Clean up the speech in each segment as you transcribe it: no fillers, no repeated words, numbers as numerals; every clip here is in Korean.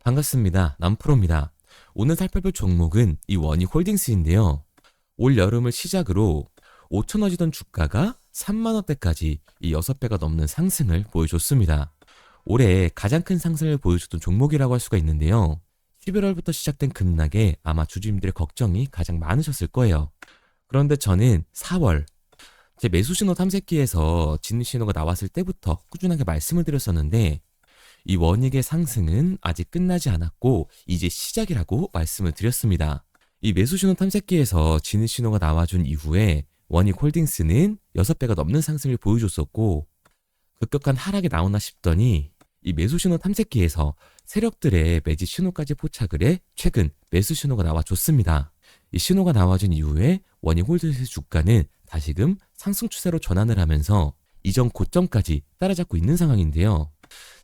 반갑습니다. 남프로입니다. 오늘 살펴볼 종목은 이 원익홀딩스인데요. 올 여름을 시작으로 5천원이던 주가가 3만원대까지 이 6배가 넘는 상승을 보여줬습니다. 올해 가장 큰 상승을 보여줬던 종목이라고 할 수가 있는데요. 11월부터 시작된 급락에 아마 주주님들의 걱정이 가장 많으셨을 거예요. 그런데 저는 4월 제 매수 신호 탐색기에서 진입 신호가 나왔을 때부터 꾸준하게 말씀을 드렸었는데 이 원익의 상승은 아직 끝나지 않았고 이제 시작이라고 말씀을 드렸습니다. 이 매수신호 탐색기에서 진입 신호가 나와준 이후에 원익홀딩스는 6배가 넘는 상승을 보여줬었고 급격한 하락이 나오나 싶더니 이 매수신호 탐색기에서 세력들의 매집 신호까지 포착을 해 최근 매수신호가 나와줬습니다. 이 신호가 나와준 이후에 원익홀딩스 주가는 다시금 상승 추세로 전환을 하면서 이전 고점까지 따라잡고 있는 상황인데요.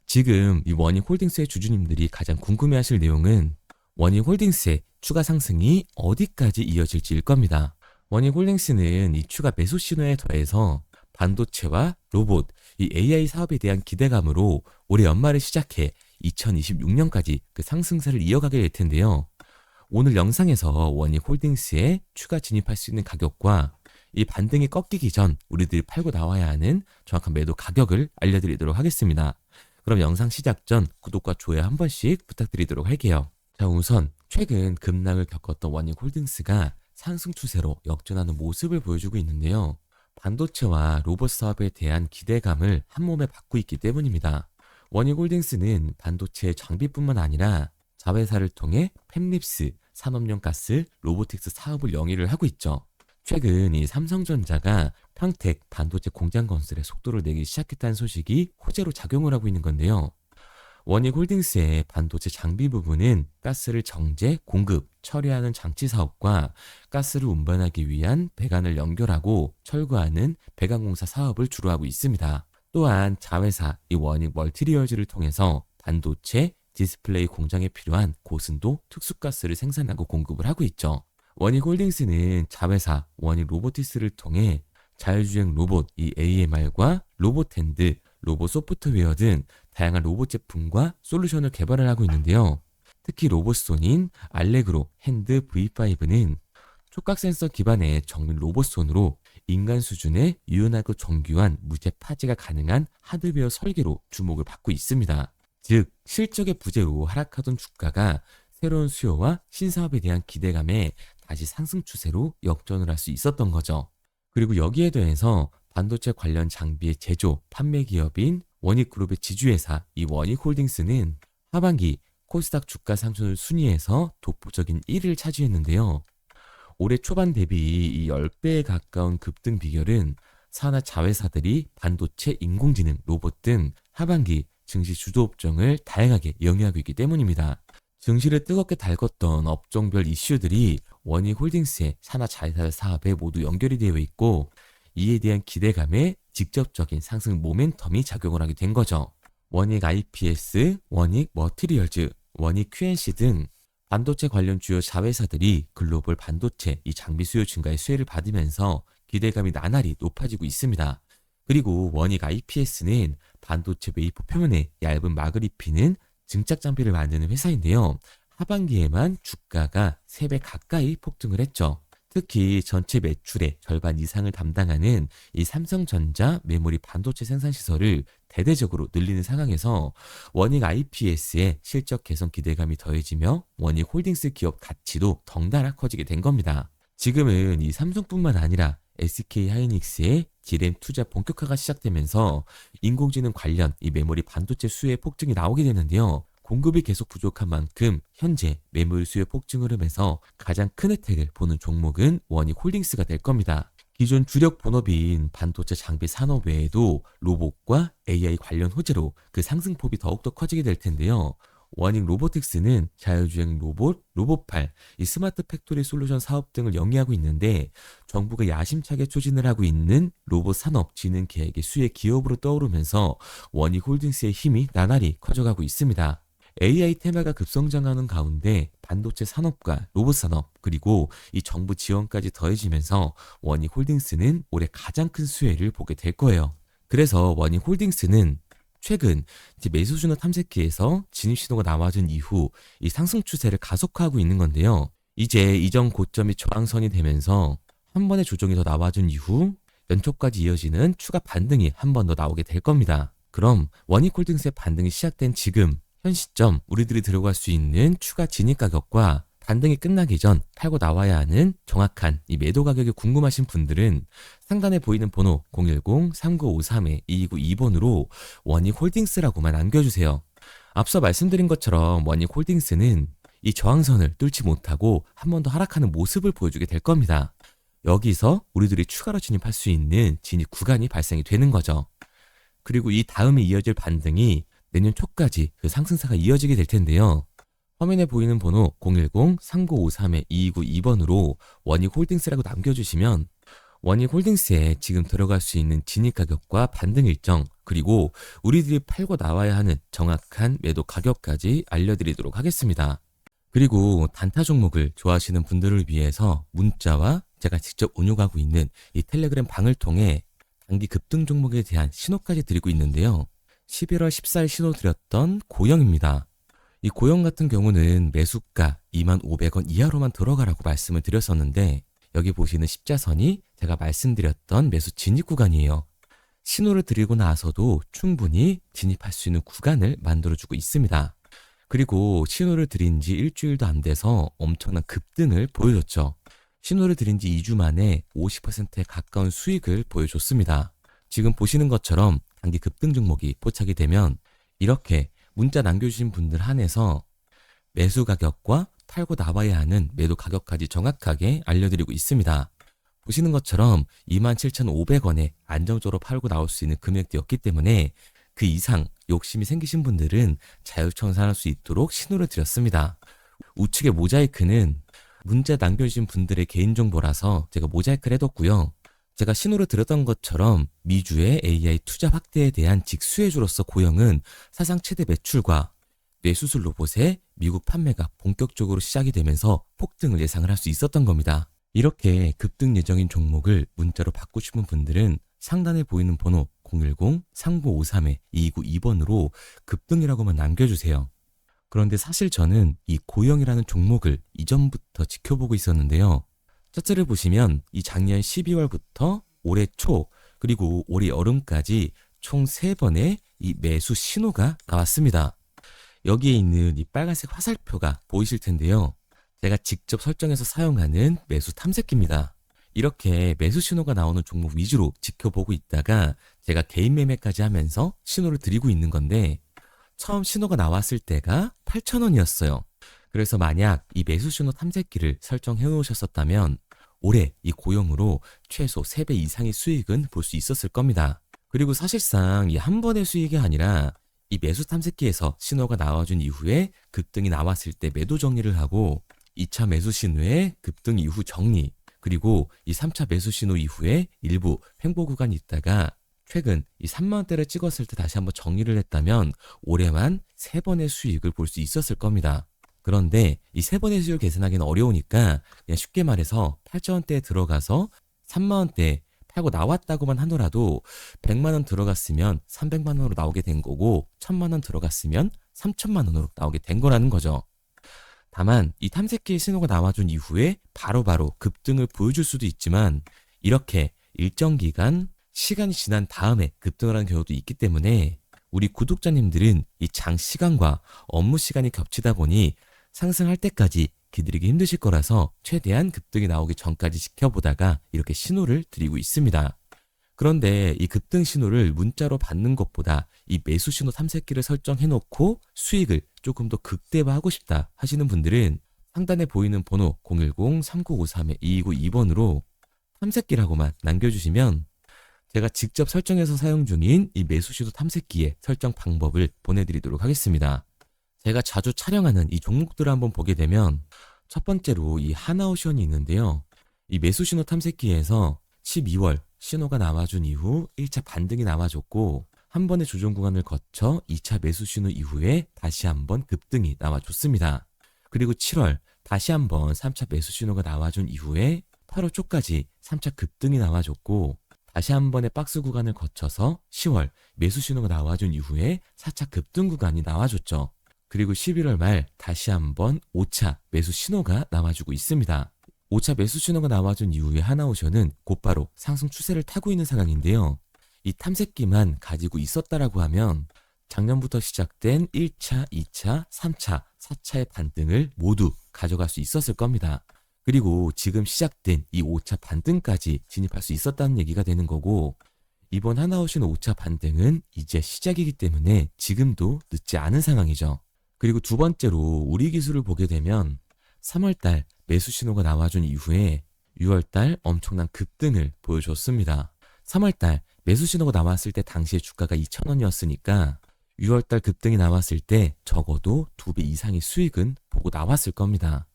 지금 이 원익홀딩스의 주주님들이 가장 궁금해하실 내용은 원익홀딩스의 추가 상승이 어디까지 이어질지일 겁니다. 원익홀딩스는 이 추가 매수 신호에 더해서 반도체와 로봇, 이 AI 사업에 대한 기대감으로 올해 연말을 시작해 2026년까지 그 상승세를 이어가게 될 텐데요. 오늘 영상에서 원익홀딩스에 추가 진입할 수 있는 가격과 이 반등이 꺾이기 전 우리들이 팔고 나와야 하는 정확한 매도 가격을 알려드리도록 하겠습니다. 그럼 영상 시작 전 구독과 좋아요 한 번씩 부탁드리도록 할게요. 자, 우선 최근 급락을 겪었던 원익홀딩스가 상승 추세로 역전하는 모습을 보여주고 있는데요. 반도체와 로봇 사업에 대한 기대감을 한몸에 받고 있기 때문입니다. 원익홀딩스는 반도체 장비뿐만 아니라 자회사를 통해 팹립스, 산업용 가스, 로보틱스 사업을 영위를 하고 있죠. 최근 이 삼성전자가 평택 반도체 공장 건설에 속도를 내기 시작했다는 소식이 호재로 작용을 하고 있는 건데요. 원익홀딩스의 반도체 장비 부분은 가스를 정제, 공급, 처리하는 장치 사업과 가스를 운반하기 위한 배관을 연결하고 철거하는 배관공사 사업을 주로 하고 있습니다. 또한 자회사 이 원익 멀티리얼즈를 통해서 반도체, 디스플레이 공장에 필요한 고순도 특수가스를 생산하고 공급을 하고 있죠. 원익홀딩스는 자회사 원익 로보티스를 통해 자율주행 로봇 이 AMR과 로봇핸드, 로봇 소프트웨어 등 다양한 로봇 제품과 솔루션을 개발을 하고 있는데요. 특히 로봇손인 알레그로 핸드 V5는 촉각 센서 기반의 정밀 로봇손으로 인간 수준의 유연하고 정교한 무제 파지가 가능한 하드웨어 설계로 주목을 받고 있습니다. 즉 실적의 부재로 하락하던 주가가 새로운 수요와 신사업에 대한 기대감에 다시 상승 추세로 역전을 할 수 있었던 거죠. 그리고 여기에 더해서 반도체 관련 장비의 제조, 판매 기업인 원익그룹의 지주회사 이 원익홀딩스는 하반기 코스닥 주가 상승 순위에서 독보적인 1위를 차지했는데요. 올해 초반 대비 이 10배에 가까운 급등 비결은 산하 자회사들이 반도체, 인공지능, 로봇 등 하반기 증시 주도 업종을 다양하게 영위하고 있기 때문입니다. 증시를 뜨겁게 달궜던 업종별 이슈들이 원익홀딩스의 산하 자회사 사업에 모두 연결이 되어 있고 이에 대한 기대감에 직접적인 상승 모멘텀이 작용을 하게 된 거죠. 원익 IPS, 원익 머티리얼즈, 원익 QNC 등 반도체 관련 주요 자회사들이 글로벌 반도체 이 장비 수요 증가의 수혜를 받으면서 기대감이 나날이 높아지고 있습니다. 그리고 원익 IPS는 반도체 웨이퍼 표면에 얇은 막을 입히는 증착 장비를 만드는 회사인데요. 하반기에만 주가가 3배 가까이 폭등을 했죠. 특히 전체 매출의 절반 이상을 담당하는 이 삼성전자 메모리 반도체 생산 시설을 대대적으로 늘리는 상황에서 원익 IPS의 실적 개선 기대감이 더해지며 원익홀딩스 기업 가치도 덩달아 커지게 된 겁니다. 지금은 이 삼성뿐만 아니라 SK 하이닉스의 D램 투자 본격화가 시작되면서 인공지능 관련 이 메모리 반도체 수요의 폭증이 나오게 되는데요. 공급이 계속 부족한 만큼 현재 메모리 수요 폭증 흐름에서 가장 큰 혜택을 보는 종목은 원익홀딩스가 될 겁니다. 기존 주력 본업인 반도체 장비 산업 외에도 로봇과 AI 관련 호재로 그 상승폭이 더욱더 커지게 될 텐데요. 원익 로보틱스는 자율주행 로봇, 로봇팔, 이 스마트 팩토리 솔루션 사업 등을 영위하고 있는데 정부가 야심차게 추진을 하고 있는 로봇 산업 진흥 계획의 수혜 기업으로 떠오르면서 원익홀딩스의 힘이 나날이 커져가고 있습니다. AI 테마가 급성장하는 가운데 반도체 산업과 로봇 산업 그리고 이 정부 지원까지 더해지면서 원익홀딩스는 올해 가장 큰 수혜를 보게 될 거예요. 그래서 원익홀딩스는 최근 이제 매수 신호 탐색기에서 진입 신호가 나와준 이후 이 상승 추세를 가속화하고 있는 건데요. 이제 이전 고점이 저항선이 되면서 한 번의 조정이 더 나와준 이후 연초까지 이어지는 추가 반등이 한 번 더 나오게 될 겁니다. 그럼 원익홀딩스의 반등이 시작된 지금 현 시점 우리들이 들어갈 수 있는 추가 진입 가격과 반등이 끝나기 전 팔고 나와야 하는 정확한 이 매도 가격이 궁금하신 분들은 상단에 보이는 번호 010-3953-2292번으로 원익홀딩스라고만 남겨주세요. 앞서 말씀드린 것처럼 원익홀딩스는 이 저항선을 뚫지 못하고 한 번 더 하락하는 모습을 보여주게 될 겁니다. 여기서 우리들이 추가로 진입할 수 있는 진입 구간이 발생이 되는 거죠. 그리고 이 다음에 이어질 반등이 내년 초까지 그 상승세가 이어지게 될 텐데요. 화면에 보이는 번호 010-3953-2292번으로 원익홀딩스라고 남겨주시면 원익홀딩스에 지금 들어갈 수 있는 진입 가격과 반등 일정, 그리고 우리들이 팔고 나와야 하는 정확한 매도 가격까지 알려드리도록 하겠습니다. 그리고 단타 종목을 좋아하시는 분들을 위해서 문자와 제가 직접 운용하고 있는 이 텔레그램 방을 통해 단기 급등 종목에 대한 신호까지 드리고 있는데요. 11월 14일 신호 드렸던 고영입니다. 이 고영 같은 경우는 매수가 25,000원 이하로만 들어가라고 말씀을 드렸었는데 여기 보시는 십자선이 제가 말씀드렸던 매수 진입 구간이에요. 신호를 드리고 나서도 충분히 진입할 수 있는 구간을 만들어주고 있습니다. 그리고 신호를 드린 지 일주일도 안 돼서 엄청난 급등을 보여줬죠. 신호를 드린 지 2주 만에 50%에 가까운 수익을 보여줬습니다. 지금 보시는 것처럼 단기 급등 종목이 포착이 되면 이렇게 문자 남겨주신 분들 한해서 매수 가격과 팔고 나와야 하는 매도 가격까지 정확하게 알려드리고 있습니다. 보시는 것처럼 27,500원에 안정적으로 팔고 나올 수 있는 금액대였기 때문에 그 이상 욕심이 생기신 분들은 자율청산할 수 있도록 신호를 드렸습니다. 우측의 모자이크는 문자 남겨주신 분들의 개인정보라서 제가 모자이크를 해뒀고요. 제가 신호를 드렸던 것처럼 미주의 AI 투자 확대에 대한 직수혜주로서 고영은 사상 최대 매출과 뇌수술 로봇의 미국 판매가 본격적으로 시작이 되면서 폭등을 예상을 할 수 있었던 겁니다. 이렇게 급등 예정인 종목을 문자로 받고 싶은 분들은 상단에 보이는 번호 010-3953-2292번으로 급등이라고만 남겨주세요. 그런데 사실 저는 이 고영이라는 종목을 이전부터 지켜보고 있었는데요. 차트를 보시면 이 작년 12월부터 올해 초 그리고 올해 여름까지 총 3번의 이 매수 신호가 나왔습니다. 여기에 있는 이 빨간색 화살표가 보이실 텐데요. 제가 직접 설정해서 사용하는 매수 탐색기입니다. 이렇게 매수 신호가 나오는 종목 위주로 지켜보고 있다가 제가 개인 매매까지 하면서 신호를 드리고 있는 건데 처음 신호가 나왔을 때가 8,000원이었어요. 그래서 만약 이 매수 신호 탐색기를 설정해 놓으셨었다면 올해 이 고영으로 최소 3배 이상의 수익은 볼 수 있었을 겁니다. 그리고 사실상 이 한 번의 수익이 아니라 이 매수 탐색기에서 신호가 나와준 이후에 급등이 나왔을 때 매도 정리를 하고 2차 매수 신호의 급등 이후 정리, 그리고 이 3차 매수 신호 이후에 일부 횡보 구간이 있다가 최근 이 3만원대를 찍었을 때 다시 한번 정리를 했다면 올해만 3번의 수익을 볼 수 있었을 겁니다. 그런데 이 3번의 수익을 계산하기는 어려우니까 그냥 쉽게 말해서 8,000원대에 들어가서 3만원대 팔고 나왔다고만 하더라도 100만원 들어갔으면 300만원으로 나오게 된 거고 1000만원 들어갔으면 3000만원으로 나오게 된 거라는 거죠. 다만 이 탐색기의 신호가 나와준 이후에 바로바로 급등을 보여줄 수도 있지만 이렇게 일정 기간 시간이 지난 다음에 급등을 하는 경우도 있기 때문에 우리 구독자님들은 이 장시간과 업무 시간이 겹치다 보니 상승할 때까지 기다리기 힘드실 거라서 최대한 급등이 나오기 전까지 지켜보다가 이렇게 신호를 드리고 있습니다. 그런데 이 급등 신호를 문자로 받는 것보다 이 매수 신호 탐색기를 설정해 놓고 수익을 조금 더 극대화하고 싶다 하시는 분들은 상단에 보이는 번호 010-3953-2292번으로 탐색기라고만 남겨주시면 제가 직접 설정해서 사용 중인 이 매수 신호 탐색기의 설정 방법을 보내드리도록 하겠습니다. 제가 자주 촬영하는 이 종목들을 한번 보게 되면 첫 번째로 이 하나오션이 있는데요. 이 매수 신호 탐색기에서 12월 신호가 나와준 이후 1차 반등이 나와줬고 한 번의 조정 구간을 거쳐 2차 매수 신호 이후에 다시 한번 급등이 나와줬습니다. 그리고 7월 다시 한번 3차 매수 신호가 나와준 이후에 8월 초까지 3차 급등이 나와줬고 다시 한 번의 박스 구간을 거쳐서 10월 매수 신호가 나와준 이후에 4차 급등 구간이 나와줬죠. 그리고 11월 말 다시 한번 5차 매수 신호가 나와주고 있습니다. 5차 매수 신호가 나와준 이후에 하나오션은 곧바로 상승 추세를 타고 있는 상황인데요. 이 탐색기만 가지고 있었다라고 하면 작년부터 시작된 1차, 2차, 3차, 4차의 반등을 모두 가져갈 수 있었을 겁니다. 그리고 지금 시작된 이 5차 반등까지 진입할 수 있었다는 얘기가 되는 거고, 이번 하나오션 5차 반등은 이제 시작이기 때문에 지금도 늦지 않은 상황이죠. 그리고 두 번째로 우리 기술을 보게 되면 3월달 매수 신호가 나와준 이후에 6월달 엄청난 급등을 보여줬습니다. 3월달 매수 신호가 나왔을 때 당시에 주가가 2,000원이었으니까 6월달 급등이 나왔을 때 적어도 2배 이상의 수익은 보고 나왔을 겁니다.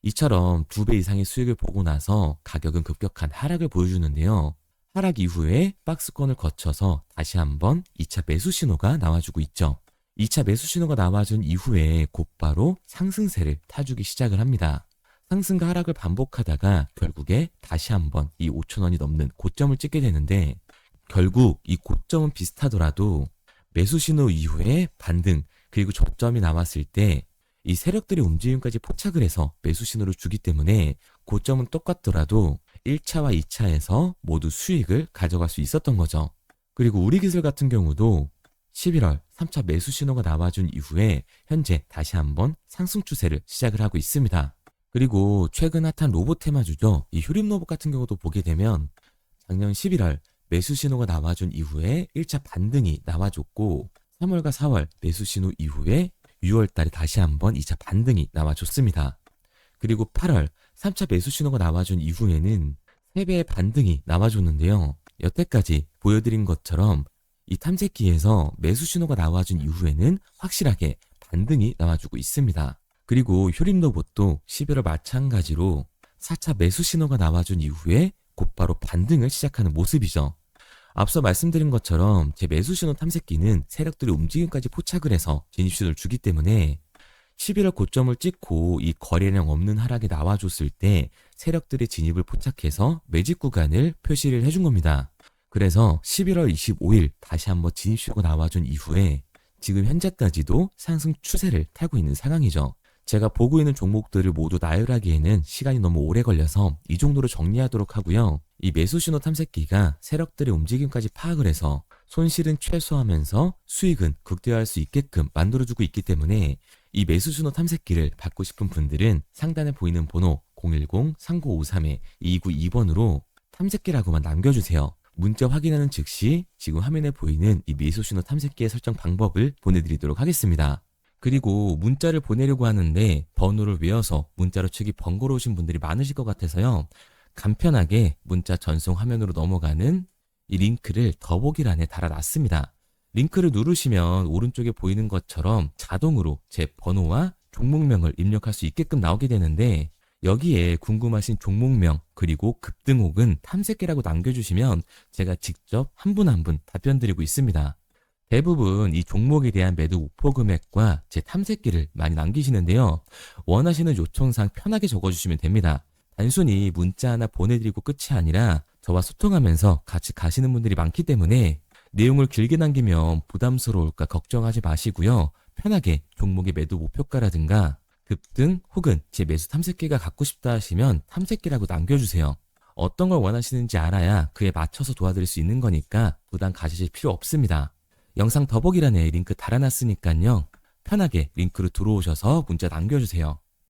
이처럼 2배 이상의 수익을 보고 나서 가격은 급격한 하락을 보여주는데요. 하락 이후에 박스권을 거쳐서 다시 한번 2차 매수 신호가 나와주고 있죠. 2차 매수 신호가 나와준 이후에 곧바로 상승세를 타주기 시작을 합니다. 상승과 하락을 반복하다가 결국에 다시 한번 이 5,000원이 넘는 고점을 찍게 되는데, 결국 이 고점은 비슷하더라도 매수 신호 이후에 반등 그리고 저점이 나왔을 때 이 세력들의 움직임까지 포착을 해서 매수 신호를 주기 때문에 고점은 똑같더라도 1차와 2차에서 모두 수익을 가져갈 수 있었던 거죠. 그리고 우리 기술 같은 경우도 11월 3차 매수 신호가 나와준 이후에 현재 다시 한번 상승 추세를 시작을 하고 있습니다. 그리고 최근 핫한 로봇 테마주죠. 이 휴림 로봇 같은 경우도 보게 되면 작년 11월 매수 신호가 나와준 이후에 1차 반등이 나와줬고, 3월과 4월 매수 신호 이후에 6월 달에 다시 한번 2차 반등이 나와줬습니다. 그리고 8월 3차 매수 신호가 나와준 이후에는 3배의 반등이 나와줬는데요. 여태까지 보여드린 것처럼 이 탐색기에서 매수 신호가 나와준 이후에는 확실하게 반등이 나와주고 있습니다. 그리고 휴림 로봇도 11월 마찬가지로 4차 매수 신호가 나와준 이후에 곧바로 반등을 시작하는 모습이죠. 앞서 말씀드린 것처럼 제 매수 신호 탐색기는 세력들의 움직임까지 포착을 해서 진입 신호를 주기 때문에 11월 고점을 찍고 이 거래량 없는 하락이 나와줬을 때 세력들의 진입을 포착해서 매집 구간을 표시를 해준 겁니다. 그래서 11월 25일 다시 한번 진입 신호가 나와준 이후에 지금 현재까지도 상승 추세를 타고 있는 상황이죠. 제가 보고 있는 종목들을 모두 나열하기에는 시간이 너무 오래 걸려서 이 정도로 정리하도록 하고요. 이 매수 신호 탐색기가 세력들의 움직임까지 파악을 해서 손실은 최소화하면서 수익은 극대화할 수 있게끔 만들어주고 있기 때문에 이 매수 신호 탐색기를 받고 싶은 분들은 상단에 보이는 번호 010-3953-2292번으로 탐색기라고만 남겨주세요. 문자 확인하는 즉시 지금 화면에 보이는 이 매수 신호 탐색기의 설정 방법을 보내드리도록 하겠습니다. 그리고 문자를 보내려고 하는데 번호를 외워서 문자로 치기 번거로우신 분들이 많으실 것 같아서요. 간편하게 문자 전송 화면으로 넘어가는 이 링크를 더보기란에 달아놨습니다. 링크를 누르시면 오른쪽에 보이는 것처럼 자동으로 제 번호와 종목명을 입력할 수 있게끔 나오게 되는데, 여기에 궁금하신 종목명 그리고 급등 혹은 탐색기라고 남겨주시면 제가 직접 한 분 한 분 답변 드리고 있습니다. 대부분 이 종목에 대한 매도 목표 금액과 제 탐색기를 많이 남기시는데요. 원하시는 요청사항 편하게 적어주시면 됩니다. 단순히 문자 하나 보내드리고 끝이 아니라 저와 소통하면서 같이 가시는 분들이 많기 때문에 내용을 길게 남기면 부담스러울까 걱정하지 마시고요. 편하게 종목의 매도 목표가라든가 급등 혹은 제 매수 탐색기가 갖고 싶다 하시면 탐색기라고 남겨주세요. 어떤 걸 원하시는지 알아야 그에 맞춰서 도와드릴 수 있는 거니까 부담 가지실 필요 없습니다. 영상 더보기란에 링크 달아놨으니까요. 편하게 링크로 들어오셔서 문자 남겨주세요.